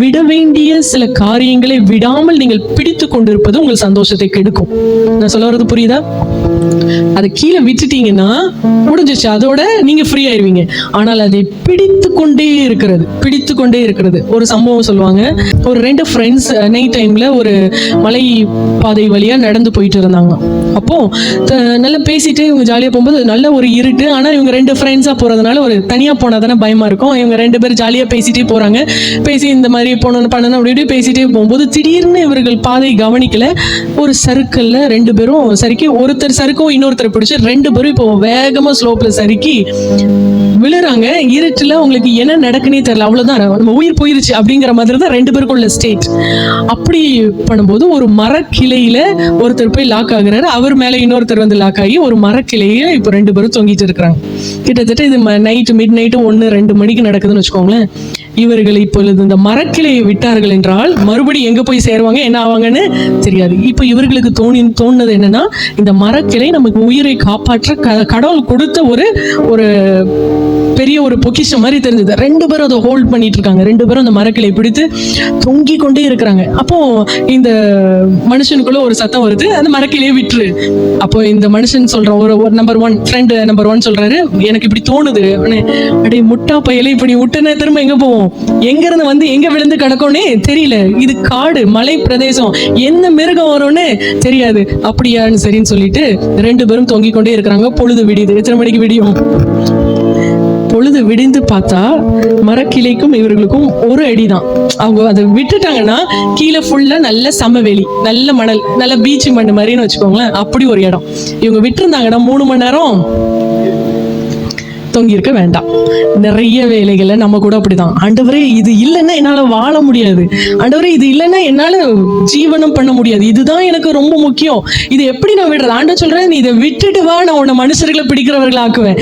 விட வேண்டிய சில காரியங்களை விடாமல் நீங்கள் பிடித்து கொண்டிருப்பது உங்கள் சந்தோஷத்தை கெடுக்கும். நான் சொல்ல வர்றது புரியுதா? அதை கீழே விட்டுட்டீங்கன்னா முடிஞ்சிச்சு, அதோட நீங்க ஃப்ரீ ஆயிருவீங்க. ஆனால் அதை பிடித்து கொண்டே இருக்கிறது. ஒரு சம்பவம் சொல்லுவாங்க. ஒரு 2 ஃப்ரெண்ட்ஸ் நைட் டைம்ல ஒரு மலை பாதை வழியா நடந்து போயிட்டு இருந்தாங்க. அப்போ நல்லா பேசிட்டு இவங்க ஜாலியா போகும்போது நல்ல ஒரு இருட்டு. ஆனா இவங்க 2 ஃப்ரெண்ட்ஸா போறதுனால ஒரு தனியா போனா தானே பயமா இருக்கும். இவங்க 2 பேரும் ஜாலியா பேசிட்டே போறாங்க. பேசி இந்த மாதிரி போனோம் பண்ணணும் அப்படி பேசிட்டே போகும்போது திடீர்னு இவர்கள் பாதை கவனிக்கல. ஒரு சறுக்கல்ல 2 பேரும் சறுக்கி, ஒருத்தர் சறுக்கும் இன்னொருத்தர் பிடிச்சு 2 பேரும் இப்போ வேகமா ஸ்லோப்ல சறுக்கி விழுறாங்க. இருட்டுல உங்களுக்கு என்ன நடக்குன்னே தெரியல. அவ்வளவுதான், நம்ம உயிர் போயிருச்சு அப்படிங்கிற மாதிரி தான் 2 பேருக்கும் உள்ள ஸ்டேட். அப்படி பண்ணும்போது ஒரு மரக்கிளையில ஒருத்தர் போய் லாக் ஆகுறாரு. அவர் மேல இன்னொருத்தர் வந்து லாக் ஆகி ஒரு மரக்கிளையில இப்போ 2 பேரும் தொங்கிட்டு இருக்கிறாங்க. கிட்டத்தட்ட இது மிட் நைட்டு 1-2 மணிக்கு நடக்குதுன்னு வச்சுக்கோங்களேன். இவர்கள் இப்பொழுது இந்த மரக்கிளையை விட்டார்கள் என்றால் மறுபடியும் எங்க போய் சேருவாங்க, என்ன ஆவாங்கன்னு தெரியாது. இப்ப இவர்களுக்கு தோணுனது என்னன்னா, இந்த மரக்கிளை நமக்கு உயிரை காப்பாற்ற கடவுள் கொடுத்த ஒரு பெரிய ஒரு பொக்கிஷம் மாதிரி தெரிஞ்சது. 2 பேரும் அதை ஹோல்ட் பண்ணிட்டு இருக்காங்க. 2 பேரும் அந்த மரக்கிளை பிடித்து தொங்கி கொண்டே இருக்கிறாங்க. அப்போ இந்த மனுஷனுக்குள்ள ஒரு சத்தம் வருது, அந்த மரக்கிளையை விட்டுரு. அப்போ இந்த மனுஷன் சொல்றான், ஒரு நம்பர் 1 ஃப்ரெண்ட் நம்பர் 1 சொல்றாரு, எனக்கு இப்படி தோணுது. அடே முட்டா பையலை இப்படி விட்டுனா திரும்ப எங்க போவோம், எங்க இருந்து வந்து எங்க விழுந்து கிடக்கும்னே தெரியல. இது காடு, மலை பிரதேசம், என்ன மிருகம் வரும்னு தெரியாது. அப்படியான்னு சரின்னு சொல்லிட்டு 2 பேரும் தொங்கிக் கொண்டே இருக்கிறாங்க. பொழுது விடியுது. எத்தனை மணிக்கு விடியும்? பொழுது விடிந்து பார்த்தா மரக்கிளைக்கும் இவர்களுக்கும் ஒரு அடிதான். அவங்க அதை விட்டுட்டாங்கன்னா கீழே ஃபுல்லா நல்ல சமவெளி, நல்ல மணல், நல்ல பீச் மண் மாதிரின்னு வச்சுக்கோங்களேன். அப்படி ஒரு இடம். இவங்க விட்டுருந்தாங்கன்னா 3 மணி நேரம் தொங்கி இருக்க வேண்டாம். நிறைய வேலைகளை நம்ம கூட அப்படிதான். ஆண்டவரே இது இல்லைன்னா என்னால வாழ முடியாது, ஆண்டவரே இது இல்லைன்னா என்னால ஜீவனம் பண்ண முடியாது, இதுதான் எனக்கு ரொம்ப முக்கியம், இது எப்படி நான் விடுறது? ஆண்டவர் சொல்றேன், நீ இதை விட்டுட்டு வா, நான் உன்னை மனுஷர்களை பிடிக்கிறவர்கள் ஆக்குவேன்.